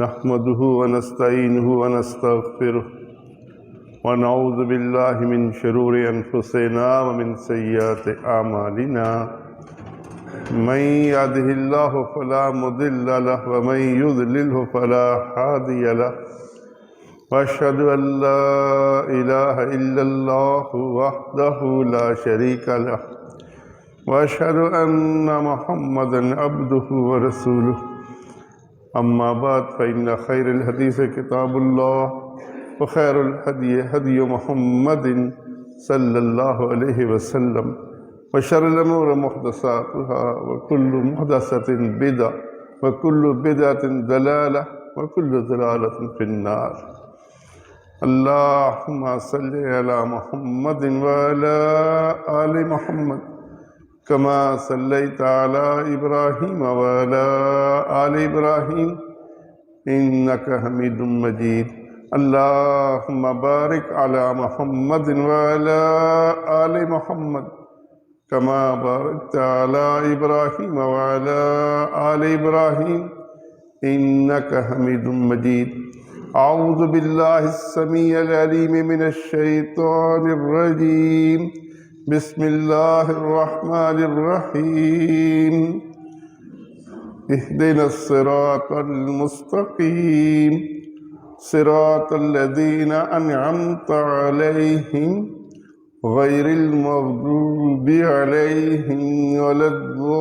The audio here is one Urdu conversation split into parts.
نحمده ونستعينه ونستغفره ونعوذ بالله من شرور أنفسنا ومن سيئات أعمالنا من يهده الله فلا مضل له ومن يضلله فلا هادي له وأشهد أن لا إله إلا الله وحده لا شريك له وأشهد أن محمدا عبده ورسوله أما بعد فإن خير الحديث كتاب الله وخير الهدي هدي محمد صلى الله عليه وسلم وشر الأمور محدثاتها وكل محدثة بدعة وكل بدعة ضلالة وكل ضلالة في النار. اللهم صل على محمد وعلى آل محمد كما صليت على إبراهيم وعلى آل إبراهيم إنك حميد مجيد. اللهم بارك على محمد وعلى آل محمد كما باركت على إبراهيم وعلى آل إبراهيم إنك حميد مجيد. أعوذ بالله السميع العليم من الشيطان الرجيم. بسم الله الرحمن الرحيم. اهدنا الصراط المستقيم صراط الذين أنعمت عليهم غير المغضوب عليهم ولا الضالين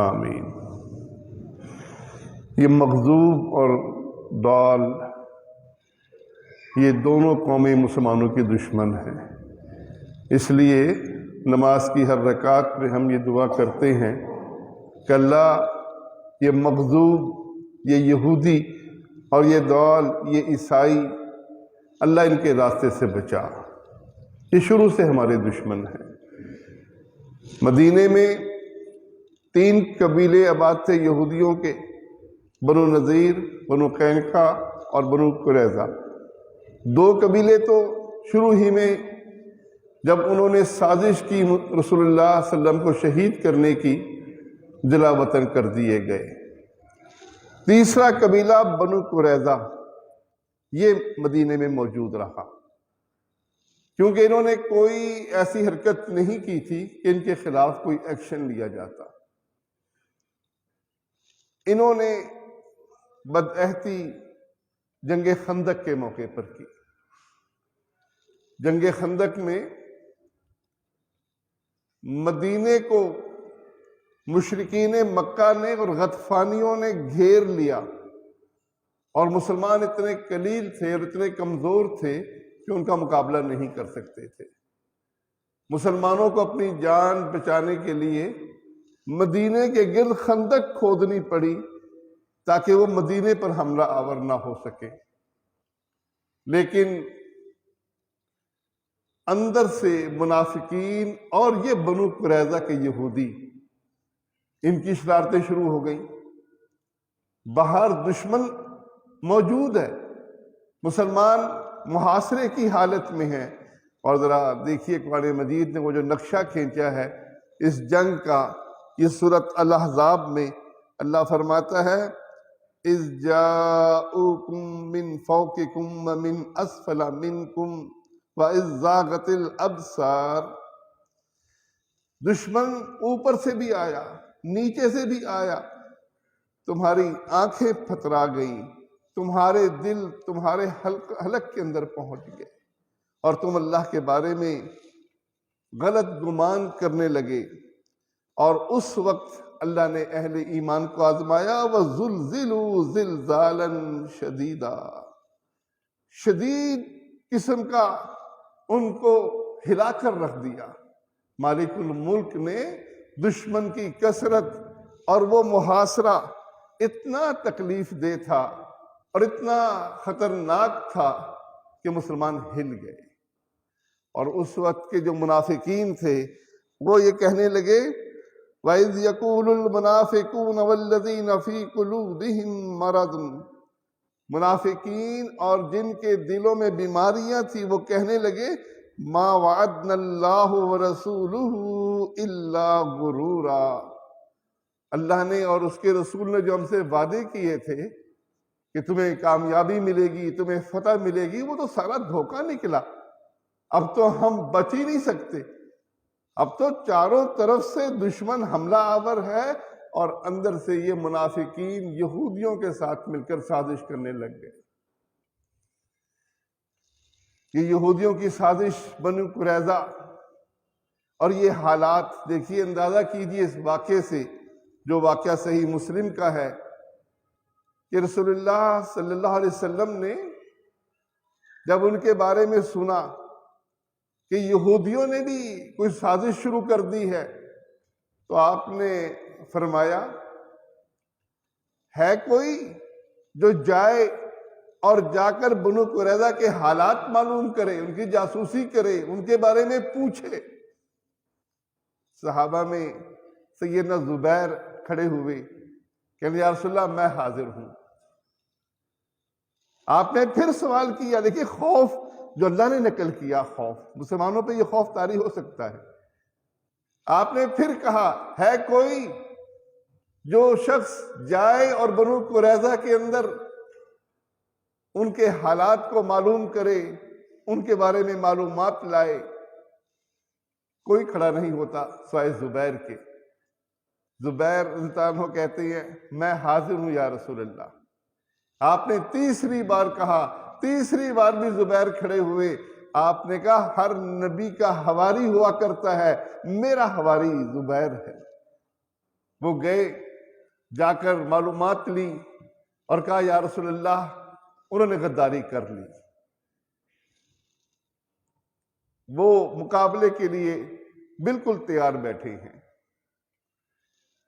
آمین. یہ مغضوب اور ضال یہ دونوں قومیں مسلمانوں کی دشمن ہیں. اس لیے نماز کی ہر رکعت میں ہم یہ دعا کرتے ہیں کہ اللہ یہ مغضوب، یہ یہودی اور یہ ضال، یہ عیسائی، اللہ ان کے راستے سے بچا. یہ شروع سے ہمارے دشمن ہیں. مدینے میں 3 قبیلے آباد تھے یہودیوں کے، بنو نذیر، بنو قینقاع اور بنو قریظہ. 2 قبیلے تو شروع ہی میں جب انہوں نے سازش کی رسول اللہ صلی اللہ علیہ وسلم کو شہید کرنے کی، جلا وطن کر دیے گئے. تیسرا قبیلہ بنو قریظہ یہ مدینے میں موجود رہا، کیونکہ انہوں نے کوئی ایسی حرکت نہیں کی تھی کہ ان کے خلاف کوئی ایکشن لیا جاتا. انہوں نے بدعہدی جنگ خندق کے موقع پر کی. جنگ خندق میں مدینے کو مشرکین مکہ نے اور غطفانیوں نے گھیر لیا، اور مسلمان اتنے قلیل تھے اور اتنے کمزور تھے کہ ان کا مقابلہ نہیں کر سکتے تھے. مسلمانوں کو اپنی جان بچانے کے لیے مدینے کے گرد خندق کھودنی پڑی تاکہ وہ مدینے پر حملہ آور نہ ہو سکے. لیکن اندر سے منافقین اور یہ بنو قریظہ کے یہودی، ان کی شرارتیں شروع ہو گئیں. باہر دشمن موجود ہے، مسلمان محاصرے کی حالت میں ہیں. اور ذرا دیکھیے قرآن مجید نے وہ جو نقشہ کھینچا ہے اس جنگ کا، یہ سورۃ الاحزاب میں اللہ فرماتا ہے اذ جاؤکم من فوقکم ومن اسفل منکم واذ زاغت الابصار. دشمن اوپر سے بھی آیا، نیچے سے بھی آیا، تمہاری آنکھیں پھترا گئیں، تمہارے دل تمہارے حلق کے اندر پہنچ گئے، اور تم اللہ کے بارے میں غلط گمان کرنے لگے. اور اس وقت اللہ نے اہل ایمان کو آزمایا وَزُلْزِلُوا زِلْزَالًا شَدِيدًا، شدید قسم کا ان کو ہلا کر رکھ دیا. مالک الملک نے دشمن کی کثرت اور وہ محاصرہ اتنا تکلیف دہ تھا اور اتنا خطرناک تھا کہ مسلمان ہل گئے. اور اس وقت کے جو منافقین تھے وہ یہ کہنے لگے وَإِذْ يَقُولُ الْمُنَافِقُونَ وَالَّذِينَ فِي قُلُوبِهِم مَرَضٌ، منافقین اور جن کے دلوں میں بیماریاں تھیں وہ کہنے لگے ما وعدنا اللہ ورسولہ الا غرورا، اللہ نے اور اس کے رسول نے جو ہم سے وعدے کیے تھے کہ تمہیں کامیابی ملے گی، تمہیں فتح ملے گی، وہ تو سارا دھوکہ نکلا۔ اب تو ہم بچ ہی نہیں سکتے، اب تو چاروں طرف سے دشمن حملہ آور ہے، اور اندر سے یہ منافقین یہودیوں کے ساتھ مل کر سازش کرنے لگ گئے۔ یہ یہودیوں کی سازش بنو قریظہ، اور یہ حالات دیکھیے، اندازہ کیجئے اس واقعے سے، جو واقعہ صحیح مسلم کا ہے کہ رسول اللہ صلی اللہ علیہ وسلم نے جب ان کے بارے میں سنا کہ یہودیوں نے بھی کوئی سازش شروع کر دی ہے، تو آپ نے فرمایا، ہے کوئی جو جائے اور جا کر بنو قریظہ کے حالات معلوم کرے، ان کی جاسوسی کرے، ان کے بارے میں پوچھے؟ صحابہ میں سیدنا زبیر کھڑے ہوئے، کہ یا رسول اللہ میں حاضر ہوں۔ آپ نے پھر سوال کیا، دیکھیے خوف جو اللہ نے نقل کیا، خوف مسلمانوں پہ یہ خوف طاری ہو سکتا ہے۔ آپ نے پھر کہا، ہے کوئی جو شخص جائے اور بنو قریظہ کے اندر ان کے حالات کو معلوم کرے، ان کے بارے میں معلومات لائے؟ کوئی کھڑا نہیں ہوتا سوائے زبیر کے۔ زبیر رضی اللہ عنہ کہتے ہیں، میں حاضر ہوں یا رسول اللہ۔ آپ نے تیسری بار کہا، تیسری بار بھی زبیر کھڑے ہوئے۔ آپ نے کہا، ہر نبی کا حواری ہوا کرتا ہے، میرا حواری زبیر ہے۔ وہ گئے، جا کر معلومات لی اور کہا، یا رسول اللہ انہوں نے غداری کر لی۔ وہ مقابلے کے لیے بالکل تیار بیٹھے ہیں۔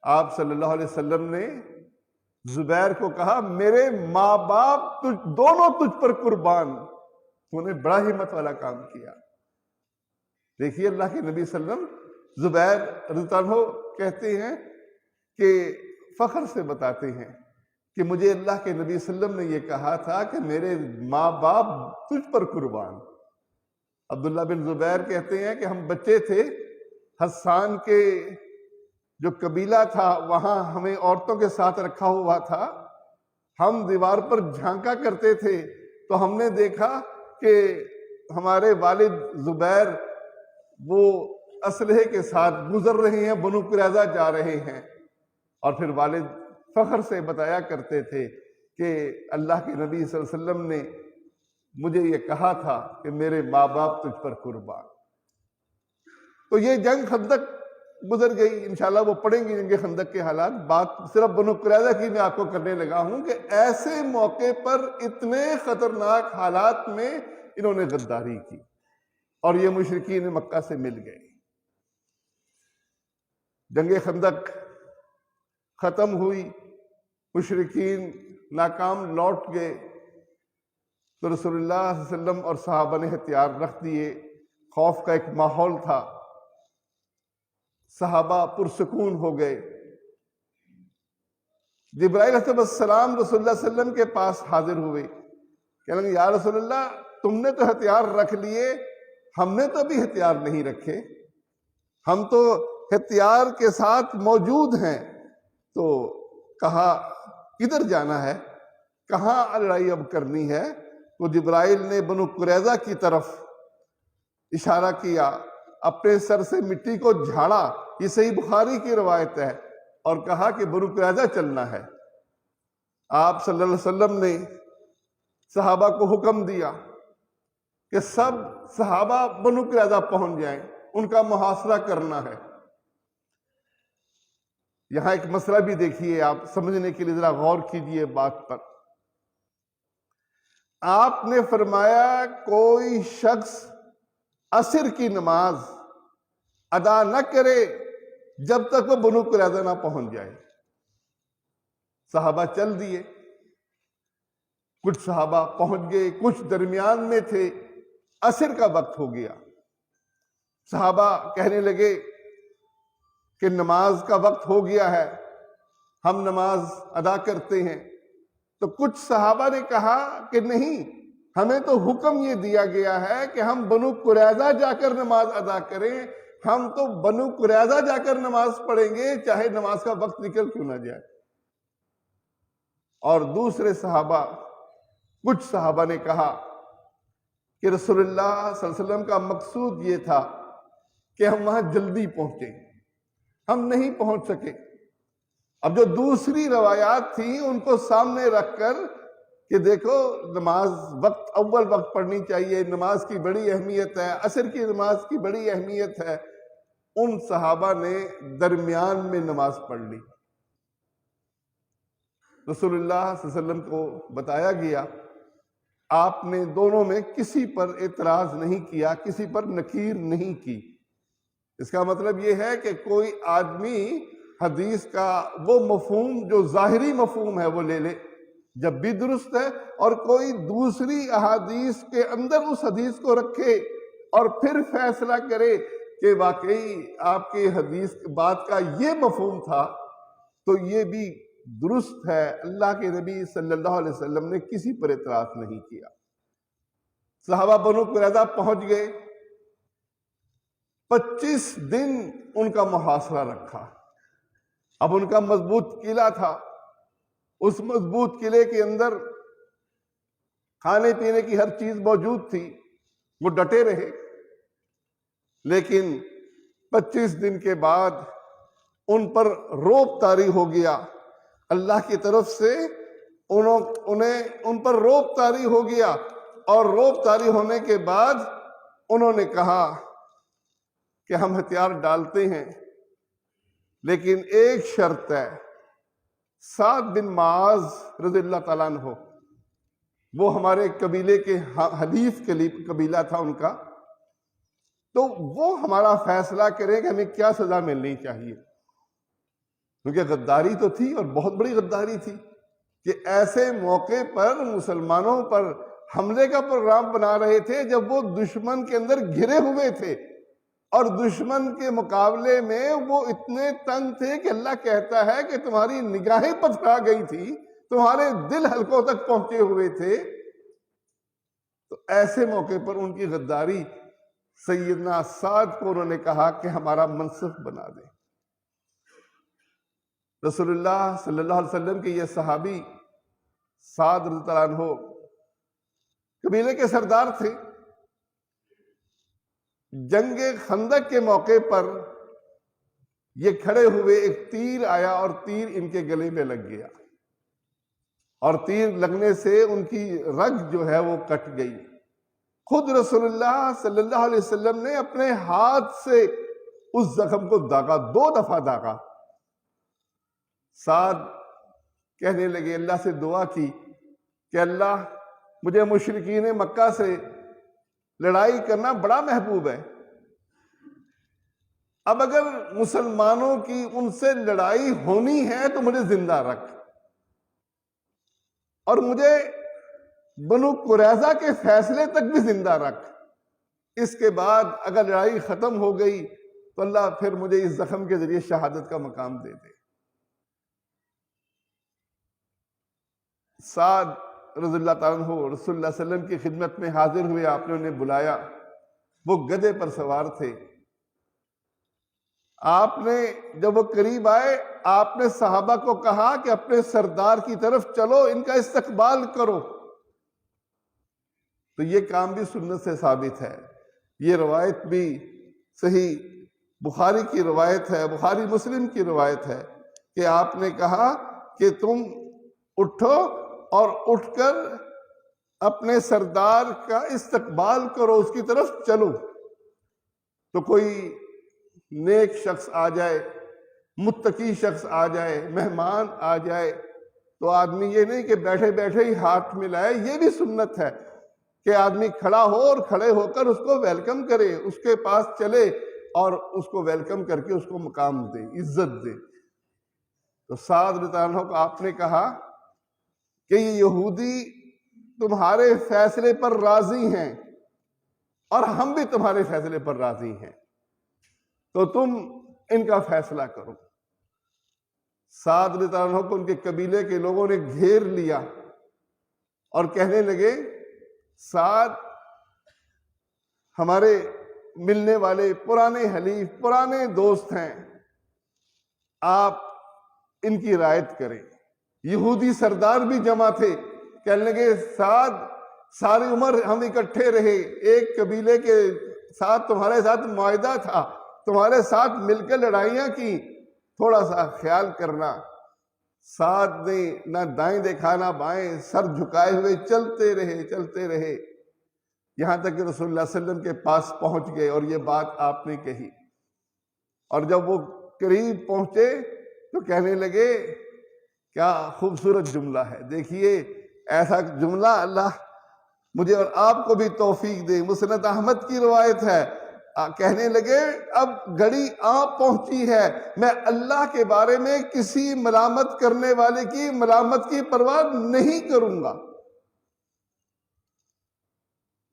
آپ صلی اللہ علیہ وسلم نے زبیر کو کہا، میرے ماں باپ دونوں تجھ پر قربان، تو نے بڑا ہمت والا کام کیا۔ دیکھیے اللہ کے نبی صلی اللہ علیہ وسلم، زبیر رضی اللہ عنہ کہتے ہیں کہ فخر سے بتاتے ہیں کہ مجھے اللہ کے نبی صلی اللہ علیہ وسلم نے یہ کہا تھا کہ میرے ماں باپ تجھ پر قربان۔ عبداللہ بن زبیر کہتے ہیں کہ ہم بچے تھے، حسان کے جو قبیلہ تھا وہاں ہمیں عورتوں کے ساتھ رکھا ہوا تھا، ہم دیوار پر جھانکا کرتے تھے تو ہم نے دیکھا کہ ہمارے والد زبیر وہ اسلحے کے ساتھ گزر رہے ہیں، بنو قریظہ جا رہے ہیں، اور پھر والد فخر سے بتایا کرتے تھے کہ اللہ کے نبی صلی اللہ علیہ وسلم نے مجھے یہ کہا تھا کہ میرے ماں باپ تجھ پر قربان۔ تو یہ جنگ خندق گزر گئی، انشاءاللہ وہ پڑھیں گے جنگ خندق کے حالات۔ بات صرف بنو قریظہ کی میں آپ کو کرنے لگا ہوں کہ ایسے موقع پر اتنے خطرناک حالات میں انہوں نے غداری کی، اور یہ مشرکین مکہ سے مل گئے۔ جنگ خندق ختم ہوئی، مشرکین ناکام لوٹ گئے، تو رسول اللہ صلی اللہ علیہ وسلم اور صحابہ نے ہتھیار رکھ دیے۔ خوف کا ایک ماحول تھا، صحابہ پرسکون ہو گئے۔ جبرائیل علیہ السلام رسول اللہ صلی اللہ علیہ وسلم کے پاس حاضر ہوئے، کہنے لگے، یا رسول اللہ تم نے تو ہتھیار رکھ لیے، ہم نے تو ابھی ہتھیار نہیں رکھے، ہم تو ہتھیار کے ساتھ موجود ہیں۔ تو کہا، کدھر جانا ہے، کہاں لڑائی اب کرنی ہے؟ تو جبرائیل نے بنو قریظہ کی طرف اشارہ کیا، اپنے سر سے مٹی کو جھاڑا، یہ صحیح بخاری کی روایت ہے، اور کہا کہ بنو قریظہ چلنا ہے۔ آپ صلی اللہ علیہ وسلم نے صحابہ کو حکم دیا کہ سب صحابہ بنو قریظہ پہنچ جائیں، ان کا محاصرہ کرنا ہے۔ یہاں ایک مسئلہ بھی دیکھیے، آپ سمجھنے کے لیے ذرا غور کیجئے بات پر۔ آپ نے فرمایا کوئی شخص عصر کی نماز ادا نہ کرے جب تک وہ بنو قریظہ نہ پہنچ جائے۔ صحابہ چل دیے، کچھ صحابہ پہنچ گئے، کچھ درمیان میں تھے، عصر کا وقت ہو گیا۔ صحابہ کہنے لگے کہ نماز کا وقت ہو گیا ہے، ہم نماز ادا کرتے ہیں۔ تو کچھ صحابہ نے کہا کہ نہیں، ہمیں تو حکم یہ دیا گیا ہے کہ ہم بنو قریظہ جا کر نماز ادا کریں، ہم تو بنو قریظہ جا کر نماز پڑھیں گے چاہے نماز کا وقت نکل کیوں نہ جائے۔ اور دوسرے صحابہ، کچھ صحابہ نے کہا کہ رسول اللہ صلی اللہ علیہ وسلم کا مقصود یہ تھا کہ ہم وہاں جلدی پہنچیں، ہم نہیں پہنچ سکے۔ اب جو دوسری روایات تھیں ان کو سامنے رکھ کر کہ دیکھو نماز اول وقت پڑھنی چاہیے، نماز کی بڑی اہمیت ہے، عصر کی نماز کی بڑی اہمیت ہے، ان صحابہ نے درمیان میں نماز پڑھ لی۔ رسول اللہ صلی اللہ علیہ وسلم کو بتایا گیا، آپ نے دونوں میں کسی پر اعتراض نہیں کیا، کسی پر نکیر نہیں کی۔ اس کا مطلب یہ ہے کہ کوئی آدمی حدیث کا وہ مفہوم جو ظاہری مفہوم ہے وہ لے لے، جب بھی درست ہے، اور کوئی دوسری احادیث کے اندر اس حدیث کو رکھے اور پھر فیصلہ کرے کہ واقعی آپ کی حدیث بات کا یہ مفہوم تھا تو یہ بھی درست ہے۔ اللہ کے نبی صلی اللہ علیہ وسلم نے کسی پر اعتراض نہیں کیا۔ صحابہ بنو قریظہ پہنچ گئے، 25 دن ان کا محاصرہ رکھا۔ اب ان کا مضبوط قلعہ تھا، اس مضبوط قلعے کے اندر کھانے پینے کی ہر چیز موجود تھی، وہ ڈٹے رہے۔ لیکن 25 دن کے بعد ان پر رعب طاری ہو گیا، اللہ کی طرف سے ان پر رعب طاری ہو گیا، اور رعب طاری ہونے کے بعد انہوں نے کہا کہ ہم ہتھیار ڈالتے ہیں، لیکن ایک شرط ہے۔ سعد بن معاذ رضی اللہ تعالیٰ عنہ، وہ ہمارے قبیلے کے حلیف قبیلہ تھا ان کا، تو وہ ہمارا فیصلہ کرے کہ ہمیں کیا سزا ملنی چاہیے، کیونکہ غداری تو تھی اور بہت بڑی غداری تھی کہ ایسے موقع پر مسلمانوں پر حملے کا پروگرام بنا رہے تھے جب وہ دشمن کے اندر گھرے ہوئے تھے، اور دشمن کے مقابلے میں وہ اتنے تنگ تھے کہ اللہ کہتا ہے کہ تمہاری نگاہیں پتھرا گئی تھی، تمہارے دل حلقوں تک پہنچے ہوئے تھے۔ تو ایسے موقع پر ان کی غداری، سیدنا سعد کو انہوں نے کہا کہ ہمارا منصف بنا دیں۔ رسول اللہ صلی اللہ علیہ وسلم کے یہ صحابی سعد رضی اللہ عنہ قبیلے کے سردار تھے۔ جنگ خندق کے موقع پر یہ کھڑے ہوئے، ایک تیر آیا اور تیر ان کے گلے میں لگ گیا، اور تیر لگنے سے ان کی رگ جو ہے وہ کٹ گئی۔ خود رسول اللہ صلی اللہ علیہ وسلم نے اپنے ہاتھ سے اس زخم کو داغا، 2 دفعہ داغا۔ سعد کہنے لگے، اللہ سے دعا کی کہ اللہ مجھے مشرکین مکہ سے لڑائی کرنا بڑا محبوب ہے، اب اگر مسلمانوں کی ان سے لڑائی ہونی ہے تو مجھے زندہ رکھ، اور مجھے بنو قریظہ کے فیصلے تک بھی زندہ رکھ، اس کے بعد اگر لڑائی ختم ہو گئی تو اللہ پھر مجھے اس زخم کے ذریعے شہادت کا مقام دے دے۔ سعد رضی اللہ تعالیٰ عنہ رسول اللہ صلی اللہ علیہ وسلم کی خدمت میں حاضر ہوئے، آپ نے انہیں بلایا، وہ گدھے پر سوار تھے۔ آپ نے جب وہ قریب آئے، آپ نے صحابہ کو کہا کہ اپنے سردار کی طرف چلو، ان کا استقبال کرو۔ تو یہ کام بھی سنت سے ثابت ہے، یہ روایت بھی صحیح بخاری کی روایت ہے، بخاری مسلم کی روایت ہے کہ آپ نے کہا کہ تم اٹھو اور اٹھ کر اپنے سردار کا استقبال کرو، اس کی طرف چلو۔ تو کوئی نیک شخص آ جائے، متقی شخص آ جائے، مہمان آ جائے، تو آدمی یہ نہیں کہ بیٹھے بیٹھے ہی ہاتھ ملائے، یہ بھی سنت ہے کہ آدمی کھڑا ہو اور کھڑے ہو کر اس کو ویلکم کرے، اس کے پاس چلے اور اس کو ویلکم کر کے اس کو مقام دے، عزت دے۔ تو سعد رضی اللہ عنہ کو آپ نے کہا کہ یہ یہودی تمہارے فیصلے پر راضی ہیں اور ہم بھی تمہارے فیصلے پر راضی ہیں، تو تم ان کا فیصلہ کرو۔ سعد رضی اللہ عنہ کو ان کے قبیلے کے لوگوں نے گھیر لیا اور کہنے لگے، سعد ہمارے ملنے والے پرانے حلیف، پرانے دوست ہیں، آپ ان کی رعایت کریں۔ یہودی سردار بھی جمع تھے، کہنے لگے سعد ساری عمر ہم اکٹھے رہے، ایک قبیلے کے ساتھ تمہارے ساتھ معاہدہ تھا، تمہارے ساتھ مل کے لڑائیاں کی، تھوڑا سا خیال کرنا۔ سعد نے نہ دائیں دیکھا نہ بائیں، سر جھکائے ہوئے چلتے رہے یہاں تک کہ رسول اللہ صلی اللہ علیہ وسلم کے پاس پہنچ گئے اور یہ بات آپ نے کہی۔ اور جب وہ قریب پہنچے تو کہنے لگے کیا خوبصورت جملہ ہے، دیکھیے ایسا جملہ اللہ مجھے اور آپ کو بھی توفیق دے۔ مسند احمد کی روایت ہے، کہنے لگے اب گھڑی آ پہنچی ہے، میں اللہ کے بارے میں کسی ملامت کرنے والے کی ملامت کی پرواہ نہیں کروں گا۔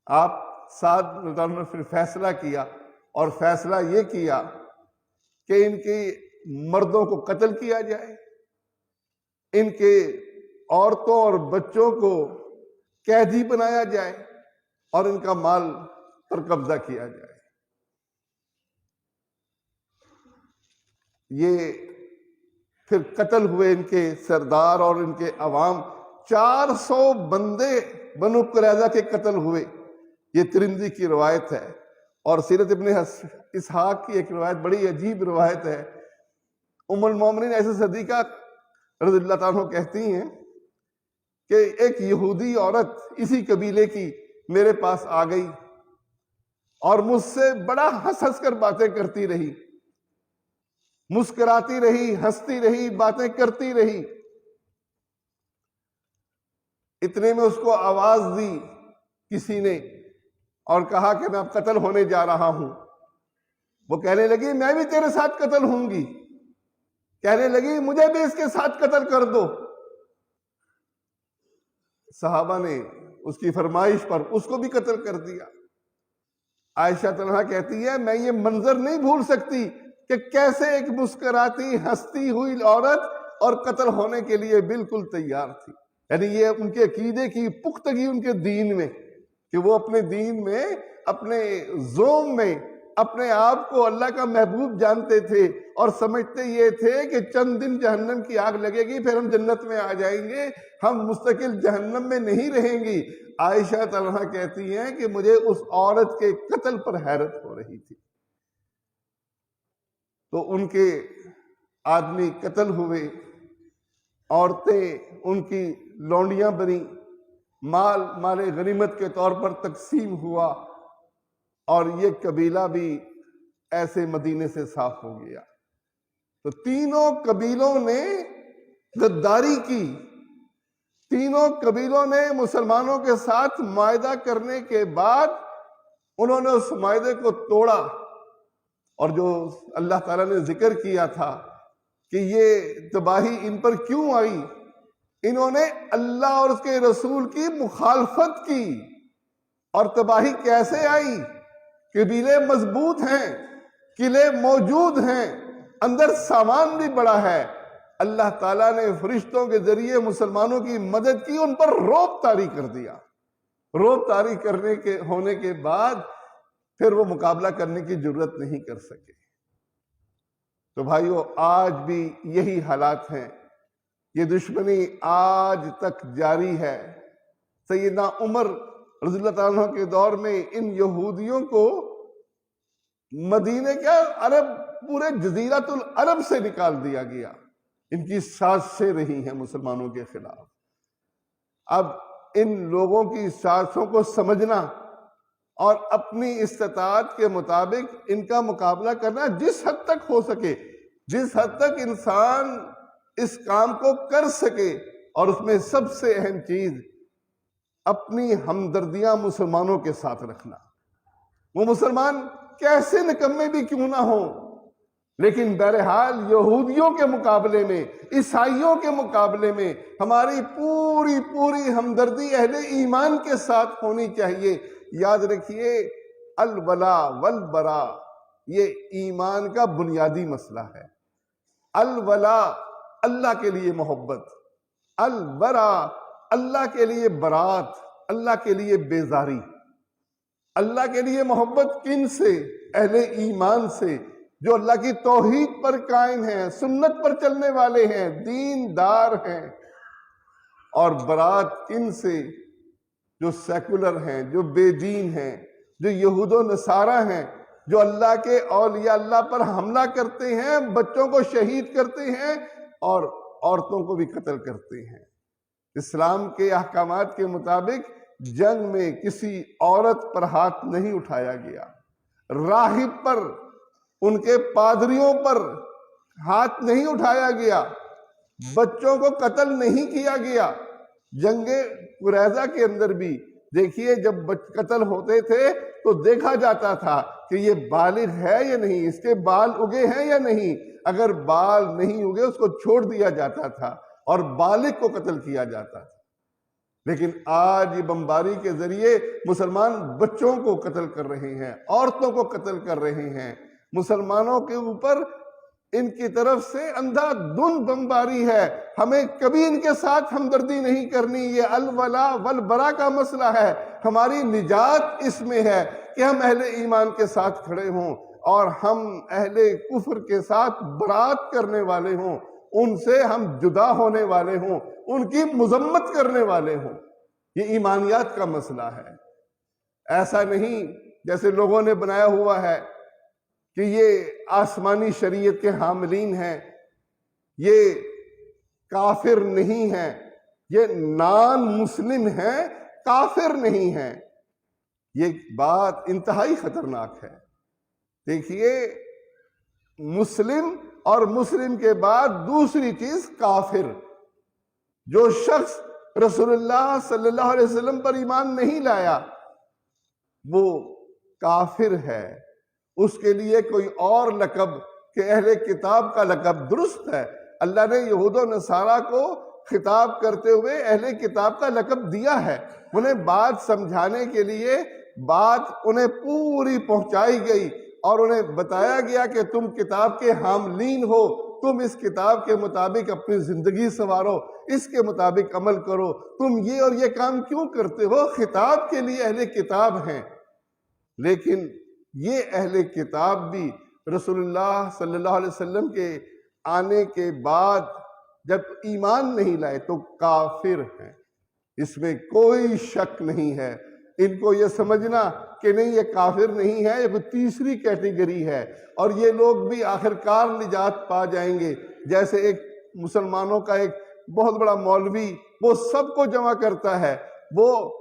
آپ سعد رضی اللہ عنہ نے پھر فیصلہ کیا، اور فیصلہ یہ کیا کہ ان کے مردوں کو قتل کیا جائے، ان کے عورتوں اور بچوں کو قیدی بنایا جائے، اور ان کا مال پر قبضہ کیا جائے۔ یہ پھر قتل ہوئے ان کے سردار اور ان کے عوام، 400 بندے بنو قریظہ کے قتل ہوئے۔ یہ ترمذی کی روایت ہے، اور سیرت ابن اسحاق کی ایک روایت بڑی عجیب روایت ہے۔ ام المومنین عائشہ صدیقہ رضی اللہ تعالیٰ عنہ کہتی ہیں کہ ایک یہودی عورت اسی قبیلے کی میرے پاس آ گئی اور مجھ سے بڑا ہنس ہنس کر باتیں کرتی رہی، مسکراتی رہی، ہنستی رہی، باتیں کرتی رہی۔ اتنے میں اس کو آواز دی کسی نے اور کہا کہ میں اب قتل ہونے جا رہا ہوں۔ وہ کہنے لگی میں بھی تیرے ساتھ قتل ہوں گی، کہنے لگی مجھے بھی اس کے ساتھ قتل کر دو۔ صحابہ نے اس کی فرمائش پر اس کو بھی قتل کر دیا۔ عائشہ طلحہ کہتی ہے میں یہ منظر نہیں بھول سکتی کہ کیسے ایک مسکراتی ہنستی ہوئی عورت اور قتل ہونے کے لیے بالکل تیار تھی۔ یعنی یہ ان کے عقیدے کی پختگی ان کے دین میں، کہ وہ اپنے دین میں، اپنے زوم میں اپنے آپ کو اللہ کا محبوب جانتے تھے، اور سمجھتے یہ تھے کہ چند دن جہنم کی آگ لگے گی پھر ہم جنت میں آ جائیں گے، ہم مستقل جہنم میں نہیں رہیں گی۔ عائشہ طلحہ کہتی ہیں کہ مجھے اس عورت کے قتل پر حیرت ہو رہی تھی۔ تو ان کے آدمی قتل ہوئے، عورتیں ان کی لونڈیاں بنی، مال غنیمت کے طور پر تقسیم ہوا، اور یہ قبیلہ بھی ایسے مدینے سے صاف ہو گیا۔ تو تینوں قبیلوں نے غداری کی، تینوں قبیلوں نے مسلمانوں کے ساتھ معاہدہ کرنے کے بعد انہوں نے اس معاہدے کو توڑا، اور جو اللہ تعالیٰ نے ذکر کیا تھا کہ یہ تباہی ان پر کیوں آئی، انہوں نے اللہ اور اس کے رسول کی مخالفت کی۔ اور تباہی کیسے آئی؟ قبیلے مضبوط ہیں، قلعے موجود ہیں، اندر سامان بھی بڑا ہے، اللہ تعالیٰ نے فرشتوں کے ذریعے مسلمانوں کی مدد کی، ان پر رعب طاری کر دیا۔ رعب طاری کرنے کے ہونے کے بعد پھر وہ مقابلہ کرنے کی جرت نہیں کر سکے۔ تو بھائیو آج بھی یہی حالات ہیں، یہ دشمنی آج تک جاری ہے۔ سیدنا عمر رضی اللہ تعالیٰ عنہ کے دور میں ان یہودیوں کو مدینے کیا عرب پورے جزیرۃ العرب سے نکال دیا گیا۔ ان کی سازشیں رہی ہیں مسلمانوں کے خلاف۔ اب ان لوگوں کی سازشوں کو سمجھنا اور اپنی استطاعت کے مطابق ان کا مقابلہ کرنا، جس حد تک ہو سکے، جس حد تک انسان اس کام کو کر سکے، اور اس میں سب سے اہم چیز اپنی ہمدردیاں مسلمانوں کے ساتھ رکھنا۔ وہ مسلمان کیسے نکمے بھی کیوں نہ ہوں، لیکن بہرحال یہودیوں کے مقابلے میں، عیسائیوں کے مقابلے میں ہماری پوری ہمدردی اہل ایمان کے ساتھ ہونی چاہیے۔ یاد رکھیے الولا والبرا یہ ایمان کا بنیادی مسئلہ ہے۔ الولا اللہ کے لیے محبت، البرا اللہ کے لیے برات، اللہ کے لیے بیزاری۔ اللہ کے لیے محبت کن سے؟ اہل ایمان سے، جو اللہ کی توحید پر قائم ہیں، سنت پر چلنے والے ہیں، دیندار ہیں۔ اور برات کن سے؟ جو سیکولر ہیں، جو بے دین ہیں، جو یہود و نصارہ ہیں، جو اللہ کے اولیاء اللہ پر حملہ کرتے ہیں، بچوں کو شہید کرتے ہیں اور عورتوں کو بھی قتل کرتے ہیں۔ اسلام کے احکامات کے مطابق جنگ میں کسی عورت پر ہاتھ نہیں اٹھایا گیا، راہب پر، ان کے پادریوں پر ہاتھ نہیں اٹھایا گیا، بچوں کو قتل نہیں کیا گیا۔ جنگ قریظہ کے اندر بھی دیکھیے، جب قتل ہوتے تھے تو دیکھا جاتا تھا کہ یہ بالغ ہے یا نہیں، اس کے بال اگے ہیں یا نہیں۔ اگر بال نہیں اگے اس کو چھوڑ دیا جاتا تھا اور بالغ کو قتل کیا جاتا تھا۔ لیکن آج یہ بمباری کے ذریعے مسلمان بچوں کو قتل کر رہے ہیں، عورتوں کو قتل کر رہے ہیں۔ مسلمانوں کے اوپر ان کی طرف سے اندھا دھند بمباری ہے۔ ہمیں کبھی ان کے ساتھ ہمدردی نہیں کرنی۔ یہ الولا والبرا کا مسئلہ ہے۔ ہماری نجات اس میں ہے کہ ہم اہل ایمان کے ساتھ کھڑے ہوں اور ہم اہل کفر کے ساتھ برات کرنے والے ہوں، ان سے ہم جدا ہونے والے ہوں، ان کی مذمت کرنے والے ہوں۔ یہ ایمانیات کا مسئلہ ہے۔ ایسا نہیں جیسے لوگوں نے بنایا ہوا ہے کہ یہ آسمانی شریعت کے حاملین ہیں، یہ کافر نہیں ہیں، یہ نان مسلم ہیں، کافر نہیں ہیں۔ یہ بات انتہائی خطرناک ہے۔ دیکھیے، مسلم اور مسلم کے بعد دوسری چیز کافر۔ جو شخص رسول اللہ صلی اللہ علیہ وسلم پر ایمان نہیں لایا وہ کافر ہے۔ اس کے لیے کوئی اور لقب کہ اہل کتاب کا لقب درست ہے۔ اللہ نے یہود و نصارہ کو خطاب کرتے ہوئے اہل کتاب کا لقب دیا ہے۔ انہیں بات سمجھانے کے لیے بات انہیں پوری پہنچائی گئی اور انہیں بتایا گیا کہ تم کتاب کے حاملین ہو، تم اس کتاب کے مطابق اپنی زندگی سنوارو، اس کے مطابق عمل کرو، تم یہ اور یہ کام کیوں کرتے ہو؟ خطاب کے لیے اہل کتاب ہیں۔ لیکن یہ اہل کتاب بھی رسول اللہ صلی اللہ علیہ وسلم کے آنے کے بعد جب ایمان نہیں لائے تو کافر ہیں۔ اس میں کوئی شک نہیں ہے۔ ان کو یہ سمجھنا کہ نہیں یہ کافر نہیں ہے، یہ کوئی تیسری کیٹیگری ہے اور یہ لوگ بھی آخرکار نجات پا جائیں گے۔ جیسے ایک مسلمانوں کا ایک بہت بڑا مولوی وہ سب کو جمع کرتا ہے، وہ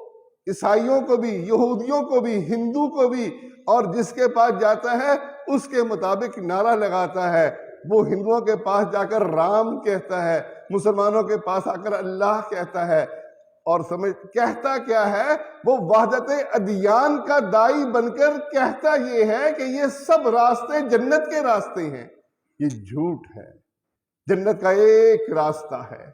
عیسائیوں کو بھی، یہودیوں کو بھی، ہندو کو بھی، اور جس کے پاس جاتا ہے اس کے مطابق نعرہ لگاتا ہے۔ وہ ہندوؤں کے پاس جا کر رام کہتا ہے، مسلمانوں کے پاس آ کر اللہ کہتا ہے، اور کہتا کیا ہے؟ وہ وحدت ادیان کا دائی بن کر کہتا یہ ہے کہ یہ سب راستے جنت کے راستے ہیں۔ یہ جھوٹ ہے۔ جنت کا ایک راستہ ہے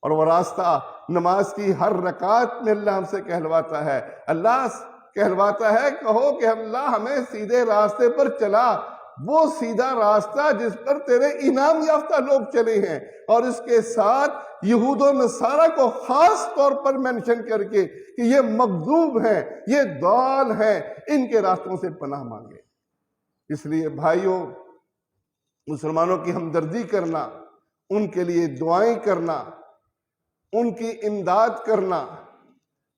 اور وہ راستہ نماز کی ہر رکعت میں اللہ ہم سے کہلواتا ہے۔ اللہ کہلواتا ہے کہو کہ اللہ ہمیں سیدھے راستے پر چلا، وہ سیدھا راستہ جس پر تیرے انعام یافتہ لوگ چلے ہیں، اور اس کے ساتھ یہود و نصارہ کو خاص طور پر مینشن کر کے کہ یہ مغضوب ہیں، یہ ضال ہیں، ان کے راستوں سے پناہ مانگے۔ اس لیے بھائیوں، مسلمانوں کی ہمدردی کرنا، ان کے لیے دعائیں کرنا، ان کی امداد کرنا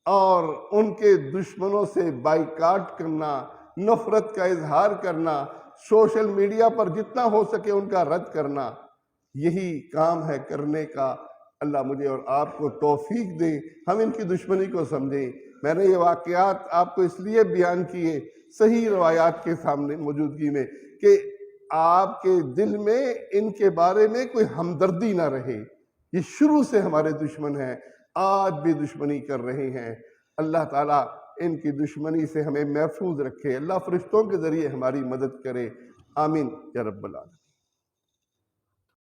اور ان کے دشمنوں سے بائیکاٹ کرنا، نفرت کا اظہار کرنا، سوشل میڈیا پر جتنا ہو سکے ان کا رد کرنا، یہی کام ہے کرنے کا۔ اللہ مجھے اور آپ کو توفیق دے، ہم ان کی دشمنی کو سمجھیں۔ میں نے یہ واقعات آپ کو اس لیے بیان کیے صحیح روایات کے سامنے موجودگی میں کہ آپ کے دل میں ان کے بارے میں کوئی ہمدردی نہ رہے۔ یہ شروع سے ہمارے دشمن ہیں، آج بھی دشمنی کر رہے ہیں۔ اللہ تعالیٰ ان کی دشمنی سے ہمیں محفوظ رکھے، اللہ فرشتوں کے ذریعے ہماری مدد کرے، آمین یا رب العالمین۔